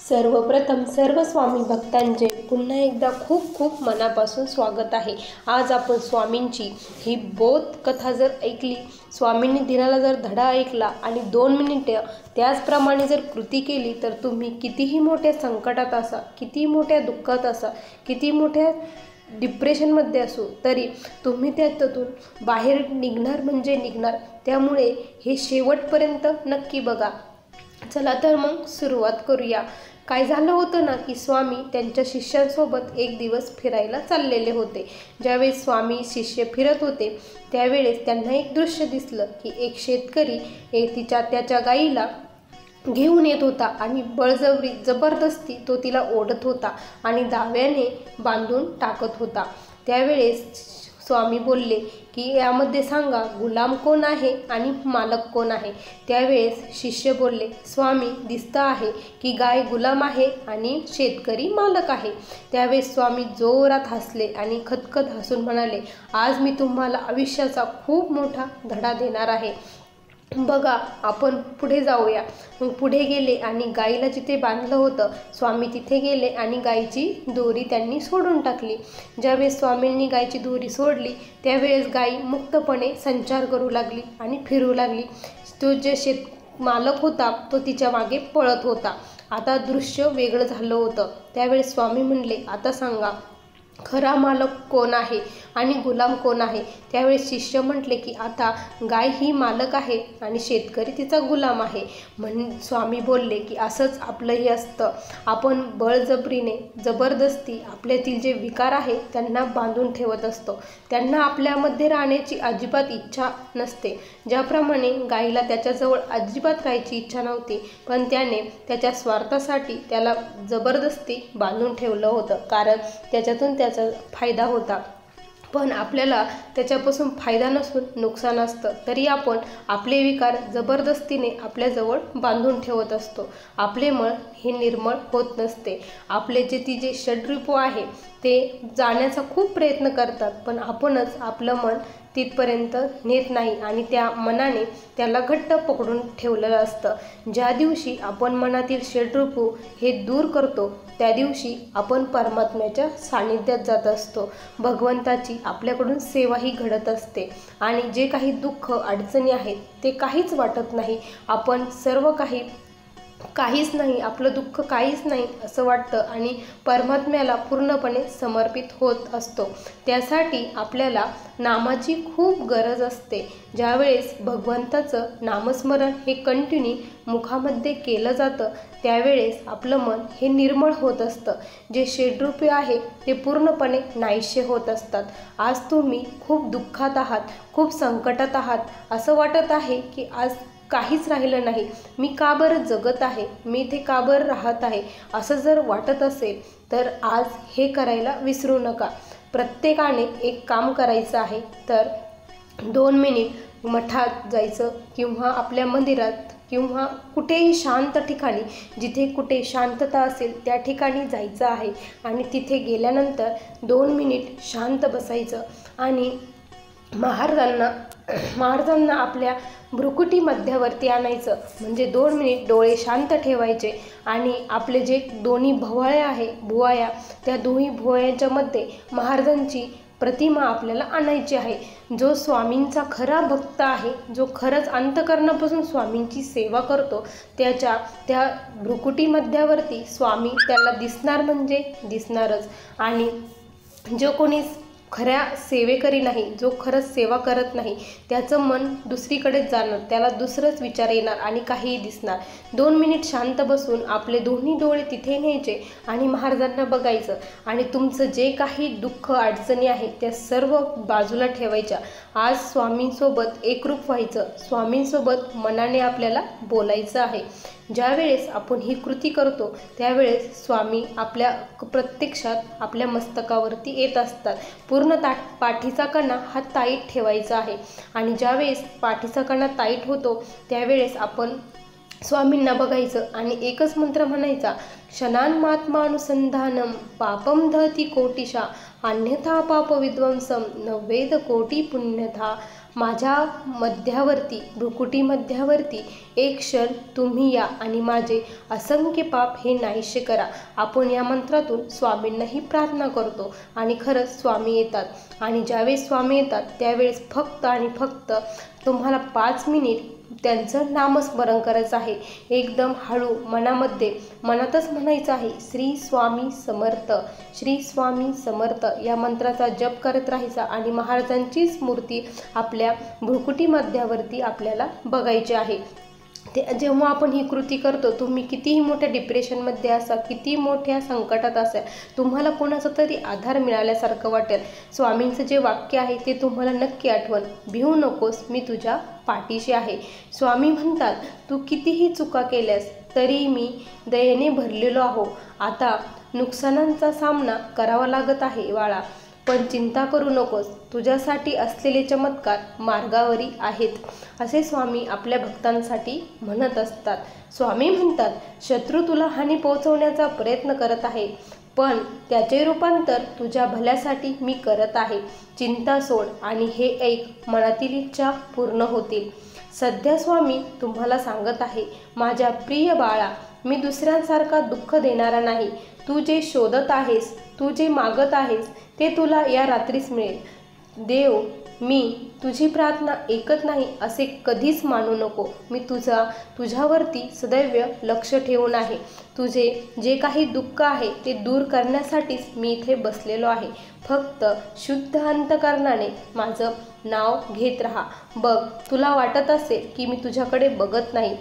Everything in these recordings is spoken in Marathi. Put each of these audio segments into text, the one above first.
सर्वप्रथम सर्व स्वामी भक्तांचे पुन्हा एकदा खूप खूप मनापासून स्वागत आहे। आज आपण स्वामींची ही बोध कथा जर ऐकली, स्वामींनी दिलेला जर धडा ऐकला आणि 2 मिनिटे त्याचप्रमाणे जर कृती केली तर तुम्ही कितीही मोठ्या संकटात असा, किती मोठ्या दुःखात असा, किती मोठ्या डिप्रेशनमध्ये असो तरी तुम्ही त्यातून बाहेर निघणार म्हणजे निघणार। त्यामुळे हे शेवटपर्यंत नक्की बघा। चला तर मग सुरुवात करूया। काय झालं होतं ना की स्वामी त्यांच्या शिष्यांसोबत एक दिवस फिरायला चाललेले होते। ज्यावेळेस स्वामी शिष्य फिरत होते त्यावेळेस त्यांना एक दृश्य दिसलं की एक शेतकरी त्याच्या गाईला घेऊन येत होता आणि जबरदस्ती तो तिला ओढत होता आणि दाव्याने बांधून टाकत होता। त्यावेळेस स्वामी बोलले की यामध्ये सांगा गुलाम कोण आहे आणि मालक कोण आहे। त्यावेळेस शिष्य बोलले, स्वामी दिसतं आहे की गाय गुलाम आहे आणि शेतकरी मालक आहे। त्यावेळेस स्वामी जोरात हसले आणि खदखद हसून म्हणाले, आज मी तुम्हाला आयुष्याचा खूप मोठा धडा देणार आहे। बघा, आपण पुढे जाऊया। मग पुढे गेले आणि गाईला जिथे बांधलं होतं स्वामी तिथे गेले आणि गायची दोरी त्यांनी सोडून टाकली। ज्यावेळेस स्वामींनी गायची दोरी सोडली त्यावेळेस गाय मुक्तपणे संचार करू लागली आणि फिरू लागली। तो जे मालक होता तो तिच्या मागे पळत होता। आता दृश्य वेगळं झालं होतं। त्यावेळेस स्वामी म्हणले, आता सांगा खरा मालक कोण आहे आणि गुलाम कोण आहे। त्यावेळेस शिष्य म्हटले की आता गाय ही मालक आहे आणि शेतकरी तिचा गुलाम आहे। स्वामी बोलले की असंच आपलंही असतं। आपण बळजबरीने जबरदस्ती आपल्यातील जे विकार आहे त्यांना बांधून ठेवत असतो। त्यांना आपल्यामध्ये राहण्याची अजिबात इच्छा नसते। ज्याप्रमाणे गायीला त्याच्याजवळ अजिबात राहायची इच्छा नव्हती, पण त्याने त्याच्या स्वार्थासाठी त्याला जबरदस्ती बांधून ठेवलं होतं, कारण त्याच्यातून त्याचा फायदा होता। पण आपल्याला त्याच्यापासून फायदा नसून नुकसान असतं, तरी आपण आपले विकार जबरदस्तीने आपल्याजवळ बांधून ठेवत असतो। आपले मन हे निर्मळ होत नसते। आपले जे षड्रिपू आहे ते जाण्याचा खूप प्रयत्न करतात, पण आपणच आपलं मन तिथपर्यंत नेत नाही आणि त्या मनाने त्याला घट्ट पकडून ठेवलेलं असतं। ज्या दिवशी आपण मनातील षड्रिपू हे दूर करतो त्या दिवशी आपण परमात्म्याच्या सानिध्यात जात असतो। भगवंताची आपल्याकडून सेवाही घडत असते आणि जे काही दुःख अडचणी आहेत ते काहीच वाटत नाही। आपण सर्व काहीच नाही, आपलं दुःख काहीच नाही असं वाटतं आणि परमात्म्याला पूर्णपणे समर्पित होत असतो। त्यासाठी आपल्याला नामाची खूप गरज असते। ज्यावेळेस भगवंताचं नामस्मरण हे कंटिन्यू मुखामध्ये केलं जातं त्यावेळेस आपलं मन हे निर्मळ होत असतं। जे षड्रिपू आहे ते पूर्णपणे नाहीसे होत असतात। आज तुम्ही खूप दुःखात आहात, खूप संकटात आहात, असं वाटत आहे की आज काहीच राहिलं नाही, मी का बरं जगत आहे, मी इथे का बरं राहत आहे, असं जर वाटत असेल तर आज हे करायला विसरू नका। प्रत्येकाने एक काम करायचं आहे, तर 2 मिनिट मठात जायचं किंवा आपल्या मंदिरात किंवा कुठेही शांत ठिकाणी, जिथे कुठे शांतता असेल त्या ठिकाणी जायचं आहे आणि तिथे गेल्यानंतर 2 मिनिट शांत बसायचं आणि महाराजांना आपल्या भ्रुकुटी मध्यावरती आणायचं, म्हणजे 2 मिनिट डोळे शांत ठेवायचे आणि आपले जे दोन्ही भुवया त्या दोन्ही भुवयांच्या मध्ये महाराजांची प्रतिमा आपल्याला आणायची आहे। जो स्वामींचा खरा भक्त आहे, जो खरंच अंतःकरणापासून स्वामींची सेवा करतो, त्या भ्रुकुटी मध्यावरती स्वामी त्याला दिसणार म्हणजे दिसणारच। आणि जो कोणी खऱ्या सेवेकरी नाही, जो खरंच सेवा करत नाही, त्याचं मन दुसरीकडेच जाणार, त्याला दुसरंच विचार येणार आणि काहीही दिसणार। 2 मिनिट शांत बसून आपले दोन्ही डोळे तिथे न्यायचे आणि महाराजांना बघायचं आणि तुमचं जे काही दुःख अडचणी आहेत त्या सर्व बाजूला ठेवायच्या। आज स्वामींसोबत एकरूप व्हायचं, स्वामींसोबत मनाने आपल्याला बोलायचं आहे। ज्यावेळेस आपण ही कृती करतो त्यावेळेस स्वामी आपल्या प्रत्यक्षात आपल्या मस्तकावरती येत असतात। पूर्ण पाठीचा कणा हा ताईट ठेवायचा आहे आणि ज्यावेळेस पाठीचा कणा ताईट होतो त्यावेळेस आपण स्वामींना बघायचं आणि एकच मंत्र म्हणायचा, क्षणान्मात्मानुसंधानम पापम दहती कोटिशा अन्यथा पाप विध्वंसम नवेद कोटी पुण्यथा माझ्या मध्यावरती, भ्रुकुटी मध्यावरती एक क्षण तुम्ही या आणि माझे असंख्य पाप हे नाहीसे करा. आपण या मंत्रातून स्वामींनाही प्रार्थना करतो आणि खरंच स्वामी येतात. आणि ज्यावेळेस स्वामी येतात त्यावेळेस फक्त आणि फक्त तुम्हाला 5 मिनिट त्यांचं नामस्मरण करायचं आहे. एकदम हळू मनातच म्हणायचं आहे, श्री स्वामी समर्थ, श्री स्वामी समर्थ या मंत्राचा जप करत राहायचा. आणि महाराजांचीच मूर्ती आपल्या भ्रुकुटी मध्यावरती आपल्याला बघायची आहे. जेव्हा आपण ही कृती करतो, तुम्ही कितीही मोठ्या डिप्रेशनमध्ये असा, किती मोठ्या संकटात असाल, तुम्हाला कोणाचा तरी आधार मिळाल्यासारखं वाटेल. स्वामींचं जे वाक्य आहे ते तुम्हाला नक्की आठवण, भिवू नकोस, मी तुझ्या पाठीशी आहे. स्वामी म्हणतात, तू कितीही चुका केल्यास तरी मी दयेने भरलेलो आहो. आता नुकसानांचा सामना करावा लागत आहे बाळा, पण चिंता करू नकोस, तुझ्यासाठी असलेले चमत्कार मार्गावरी आहेत, असे स्वामी आपल्या भक्तांसाठी म्हणत असतात. स्वामी म्हणतात, शत्रू तुला हानी पोहोचवण्याचा प्रयत्न करत आहे, पण त्याचे रूपांतर तुझ्या भल्यासाठी मी करत आहे. चिंता सोड आणि हे ऐक, मनातील इच्छा पूर्ण होतील. सध्या स्वामी तुम्हाला सांगत आहे, माझ्या प्रिय बाळा, मी दुसऱ्यांसारखा दुःख देणारा नाही. तू जे शोधत आहेस, तू जे मागत आहेस ते तुला या रात्रीच मिळेल. देव, मी तुझी प्रार्थना ऐकत नाही असे कधीच मानू नको. मी तुझ्यावरती सदैव लक्ष ठेवून आहे. तुझे जे काही दुःख आहे ते दूर करण्यासाठीच मी इथे बसलेलो आहे. फक्त शुद्ध अंतकरणाने माझं नाव घेत राहा. बघ, तुला वाटत असेल की मी तुझ्याकडे बघत नाही,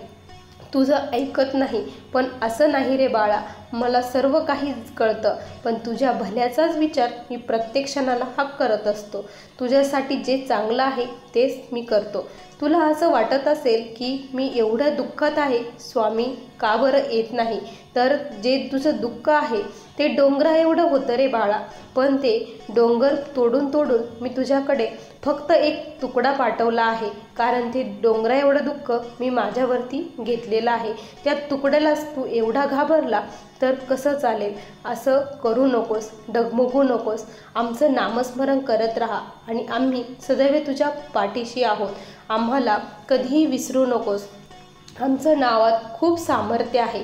तुझं ऐकत नाही, पण असं नाही रे बाळा, मला सर्व काही कळतं. पण तुझ्या भल्याचाच विचार मी प्रत्येक क्षणाला करत असतो. तुझ्यासाठी जे चांगलं आहे तेच मी करतो. तुला असं वाटत असेल की मी एवढ्या दुःखात आहे, स्वामी का बरं येत नाही? तर जे तुझं दुःख आहे ते डोंगरा एवढं होतं रे बाळा, पण ते डोंगर तोडून तोडून मी तुझ्याकडे फक्त एक तुकडा पाठवला आहे. कारण ते डोंगरा एवढं दुःख मी माझ्यावरती घेतलेलं आहे. त्या तुकड्यालाच तू एवढा घाबरला तर कसं चालेल? असं करू नकोस, डगमगू नकोस. आमचं नामस्मरण करत राहा आणि आम्ही सदैव तुझ्या पाठीशी आहोत. आम्हाला कधीही विसरू नकोस. आमचं नावात खूप सामर्थ्य आहे.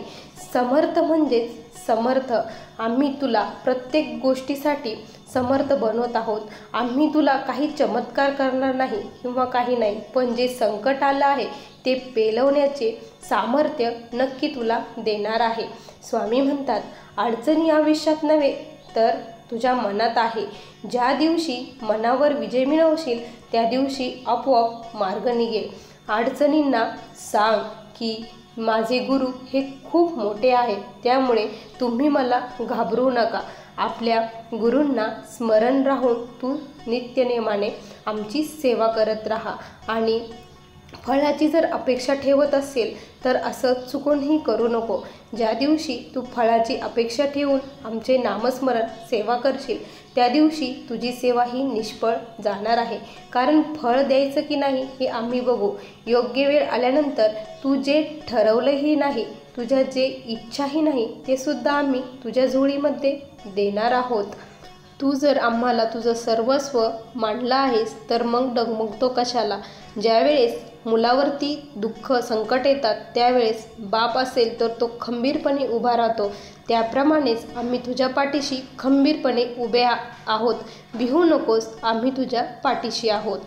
समर्थ म्हणजेच समर्थ. आम्ही तुला प्रत्येक गोष्टीसाठी समर्थ बनवत आहोत. आम्ही तुला काही चमत्कार करणार नाही किंवा काही नाही, पण जे संकट आलं आहे ते पेलवण्याचे सामर्थ्य नक्की तुला देणार आहे. स्वामी म्हणतात, अडचणी आयुष्यात नव्हे तर तुझ्या मनात आहे. ज्या दिवशी मनावर विजय मिळवशील त्या दिवशी आपोआप मार्ग निघेल. अडचणींना सांग की माझे गुरु हे खूप मोठे आहेत, त्यामुळे तुम्ही मला घाबरू नका. आपल्या गुरूंना स्मरण राहून तू नित्यनेमाने आमची सेवा करत राहा. आणि फळाची जर अपेक्षा ठेवत असेल तर असं चुकूनही करू नको. ज्या दिवशी तू फळाची अपेक्षा ठेवून आमचे नामस्मरण सेवा करशील त्या दिवशी तुझी सेवा ही निष्फळ जाणार आहे. कारण फळ द्यायचं की नाही हे आम्ही बघू. योग्य वेळ आल्यानंतर तू जे ठरवलंही नाही, तुझ्या जे इच्छाही नाही ते सुद्धा आम्ही तुझ्या झोळीमध्ये देणार आहोत. तू जर आम्हाला तुझं सर्वस्व मानलं आहेस तर मग डगमगतो कशाला? ज्यावेळेस मुलावरती दुःख संकट येतात त्यावेळेस बाप असेल तर तो खंबीरपणे उभा राहतो. त्याप्रमाणेच आम्ही तुझ्या पाठीशी खंबीरपणे उभे आहोत. भिवू नकोस, आम्ही तुझ्या पाठीशी आहोत.